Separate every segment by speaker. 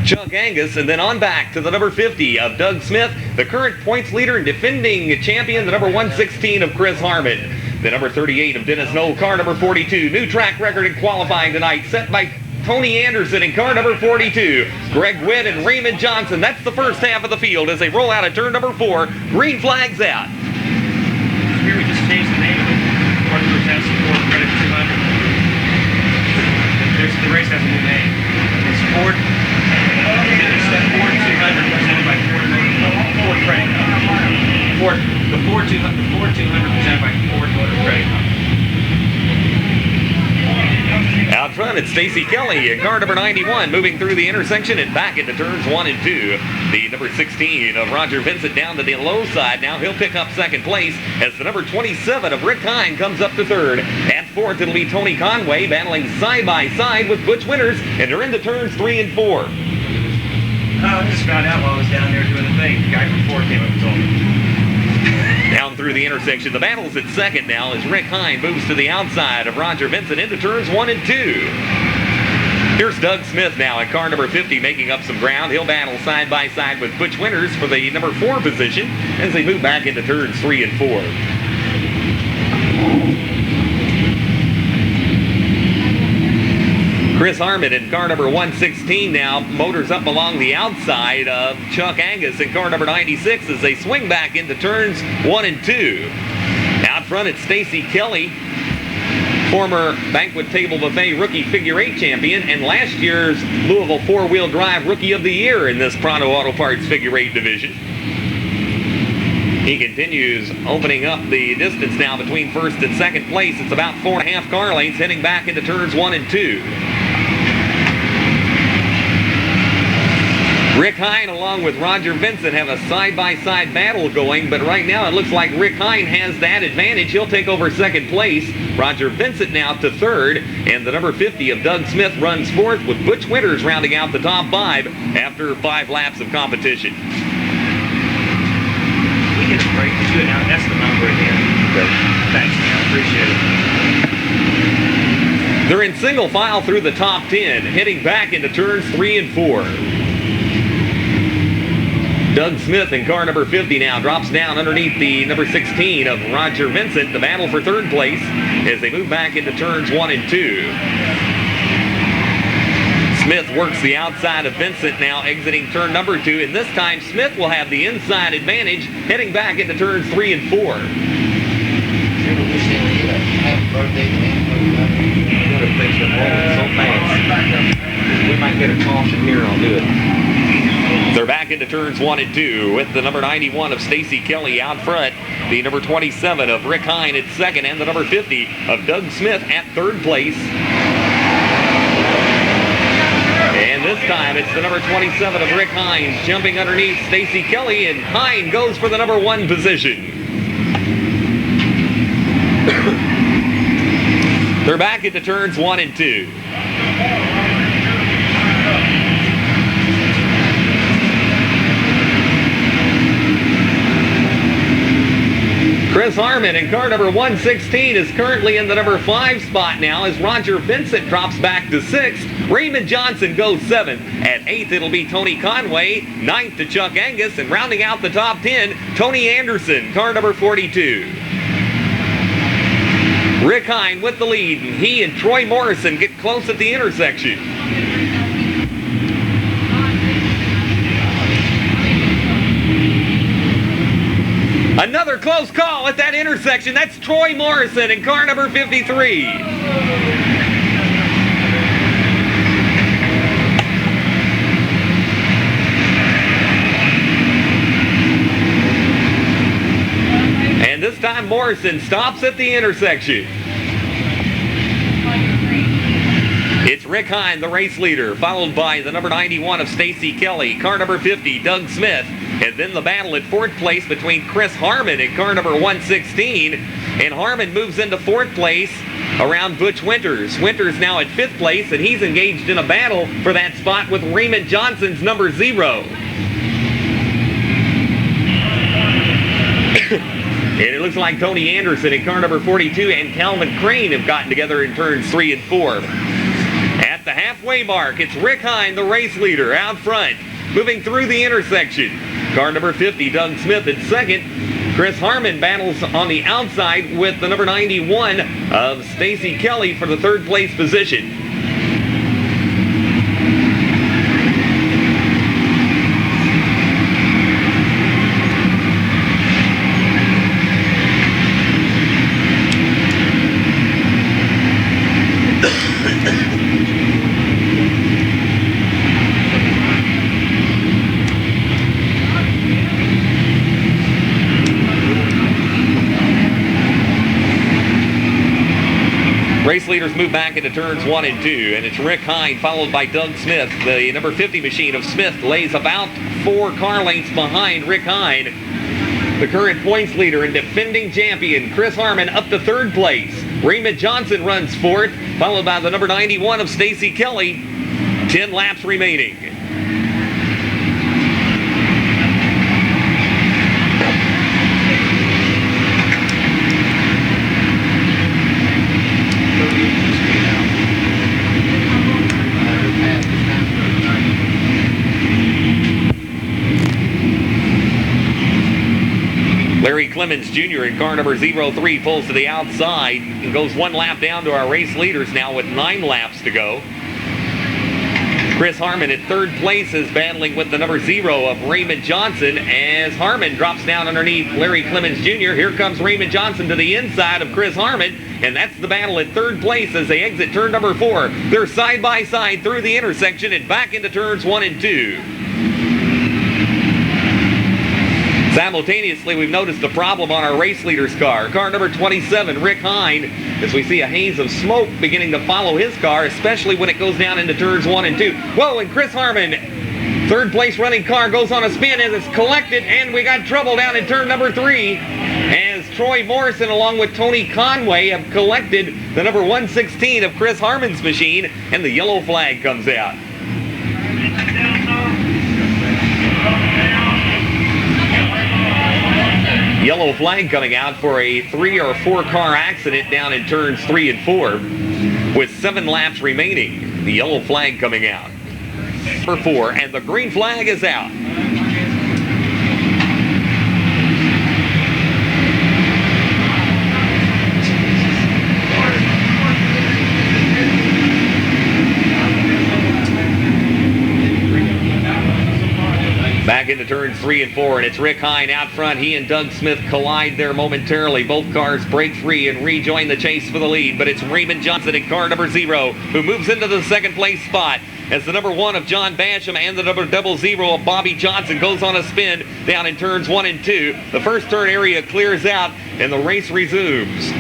Speaker 1: Chuck Angus, and then on back to the number 50 of Doug Smith, the current points leader and defending champion, the number 116 of Chris Harmon. The number 38 of Dennis Knoll, car number 42. New track record in qualifying tonight, set by Tony Anderson in car number 42. Gregg Witt and Raymond Johnson. That's the first half of the field as they roll out of turn number 4. Green flags out.
Speaker 2: Here we just changed the name of it. Partners have support credit 200. The race has a new name. It's Ford. It's the Ford 200 presented by Ford Credit Company. The Ford 200 presented by Ford Motor Credit Company.
Speaker 1: Out front, it's Stacy Kelly in car number 91, moving through the intersection and back into turns 1 and 2. The number 16 of Roger Vincent down to the low side. Now he'll pick up second place as the number 27 of Rick Hine comes up to third. At fourth, it'll be Tony Conway battling side by side with Butch Winters, and they're into turns 3 and 4.
Speaker 2: I just found out while I was down there doing the thing. The guy from Ford came up and told me.
Speaker 1: Down through the intersection, the battle's at second now as Rick Hine moves to the outside of Roger Vincent into turns 1 and 2. Here's Doug Smith now in car number 50 making up some ground. He'll battle side by side with Butch Winters for the number 4 position as they move back into turns 3 and 4. Chris Harmon in car number 116 now motors up along the outside of Chuck Angus in car number 96 as they swing back into turns 1 and 2. Out front, it's Stacy Kelly, former Banquet Table Buffet Rookie Figure 8 champion and last year's Louisville 4-Wheel Drive Rookie of the Year in this Pronto Auto Parts Figure 8 division. He continues opening up the distance now between first and second place. It's about 4.5 car lengths heading back into turns 1 and 2. Rick Hine along with Roger Vincent have a side-by-side battle going, but right now it looks like Rick Hine has that advantage. He'll take over second place. Roger Vincent now to third, and the number 50 of Doug Smith runs fourth with Butch Winters rounding out the top 5 after 5 laps of competition.
Speaker 2: We get a break to do it now. That's the number again.
Speaker 1: Okay.
Speaker 2: Thanks, man. I appreciate it.
Speaker 1: They're in single file through the top 10, heading back into turns 3 and 4. Doug Smith in car number 50 now drops down underneath the number 16 of Roger Vincent. The battle for third place as they move back into turns 1 and 2. Smith works the outside of Vincent now exiting turn number 2, and this time Smith will have the inside advantage heading back into turns 3 and 4.
Speaker 3: We might get a caution here, I'll do it.
Speaker 1: They're back into turns 1 and 2 with the number 91 of Stacy Kelly out front, the number 27 of Rick Hine at second, and the number 50 of Doug Smith at third place. And this time it's the number 27 of Rick Hine jumping underneath Stacy Kelly, and Hine goes for the number 1 position. They're back into turns 1 and 2. Chris Harmon in car number 116 is currently in the number 5 spot now as Roger Vincent drops back to 6th. Raymond Johnson goes 7th. At 8th, it'll be Tony Conway. 9th to Chuck Angus. And rounding out the top 10, Tony Anderson, car number 42. Rick Hine with the lead, and he and Troy Morrison get close at the intersection. Another close call at that intersection. That's Troy Morrison in car number 53. And this time Morrison stops at the intersection. It's Rick Hine, the race leader, followed by the number 91 of Stacy Kelly, car number 50, Doug Smith, and then the battle at fourth place between Chris Harmon and car number 116, and Harmon moves into fourth place around Butch Winters. Winters now at fifth place, and he's engaged in a battle for that spot with Raymond Johnson's number 0. And it looks like Tony Anderson in car number 42 and Calvin Crane have gotten together in turns 3 and 4. At At the halfway mark, it's Rick Hine, the race leader, out front. Moving through the intersection. Car number 50, Doug Smith in second. Chris Harmon battles on the outside with the number 91 of Stacy Kelly for the third place position. Race leaders move back into turns 1 and 2, and it's Rick Hine followed by Doug Smith. The number 50 machine of Smith lays about 4 car lengths behind Rick Hine. The current points leader and defending champion Chris Harmon up to third place. Raymond Johnson runs fourth, followed by the number 91 of Stacy Kelly. 10 laps remaining. Larry Clemens Jr. in car number 03 pulls to the outside and goes 1 lap down to our race leaders now with 9 laps to go. Chris Harmon at third place is battling with the number 0 of Raymond Johnson as Harmon drops down underneath Larry Clemens Jr. Here comes Raymond Johnson to the inside of Chris Harmon, and that's the battle at third place as they exit turn number 4. They're side by side through the intersection and back into turns 1 and 2. Simultaneously, we've noticed a problem on our race leader's car. Car number 27, Rick Hine, as we see a haze of smoke beginning to follow his car, especially when it goes down into turns 1 and 2. Whoa, and Chris Harmon, third place running car, goes on a spin as it's collected, and we got trouble down in turn number 3 as Troy Morrison along with Tony Conway have collected the number 116 of Chris Harmon's machine, and the yellow flag comes out. Yellow flag coming out for a 3 or 4 car accident down in turns 3 and 4 with 7 laps remaining. The yellow flag coming out for 4, and the green flag is out. Back into turns 3 and 4, and it's Rick Hine out front. He and Doug Smith collide there momentarily. Both cars break free and rejoin the chase for the lead, but it's Raymond Johnson in car number 0 who moves into the second place spot as the number 1 of John Basham and the number 00 of Bobby Johnson goes on a spin down in turns 1 and 2. The first turn area clears out and the race resumes.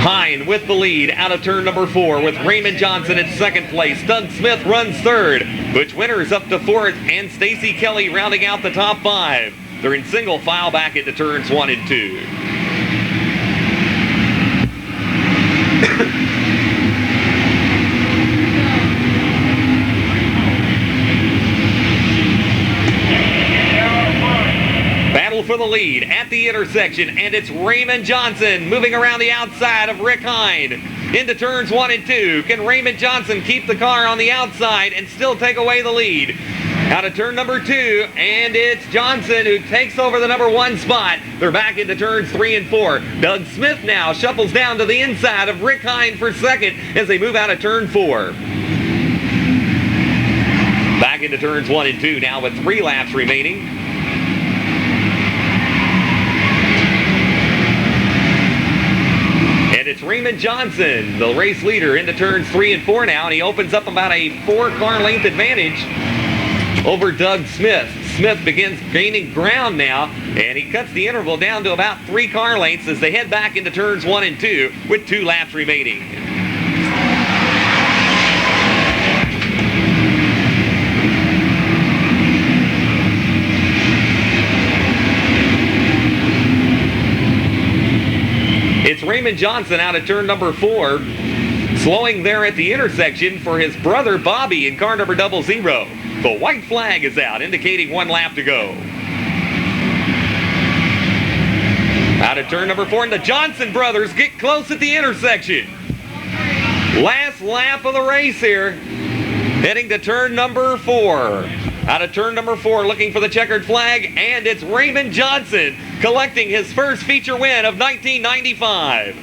Speaker 1: Hine with the lead out of turn number 4 with Raymond Johnson in second place. Doug Smith runs third. Butch Winters up to 4th and Stacy Kelly rounding out the top 5. They're in single file back into turns 1 and 2. Battle for the lead at the intersection, and it's Raymond Johnson moving around the outside of Rick Hine into turns 1 and 2. Can Raymond Johnson keep the car on the outside and still take away the lead? Out of turn number 2, and it's Johnson who takes over the number 1 spot. They're back into turns 3 and 4. Doug Smith now shuffles down to the inside of Rick Hine for second as they move out of turn 4. Back into turns 1 and 2 now with 3 laps remaining. And it's Raymond Johnson, the race leader, into turns 3 and 4 now, and he opens up about a 4-car length advantage over Doug Smith. Smith begins gaining ground now, and he cuts the interval down to about 3 car lengths as they head back into turns 1 and 2 with 2 laps remaining. It's Raymond Johnson out of turn number 4, slowing there at the intersection for his brother Bobby in car number 00. The white flag is out, indicating 1 lap to go. Out of turn number 4, and the Johnson brothers get close at the intersection. Last lap of the race here. Heading to turn number 4. Out of turn number 4, looking for the checkered flag, and it's Raymond Johnson collecting his first feature win of 1995.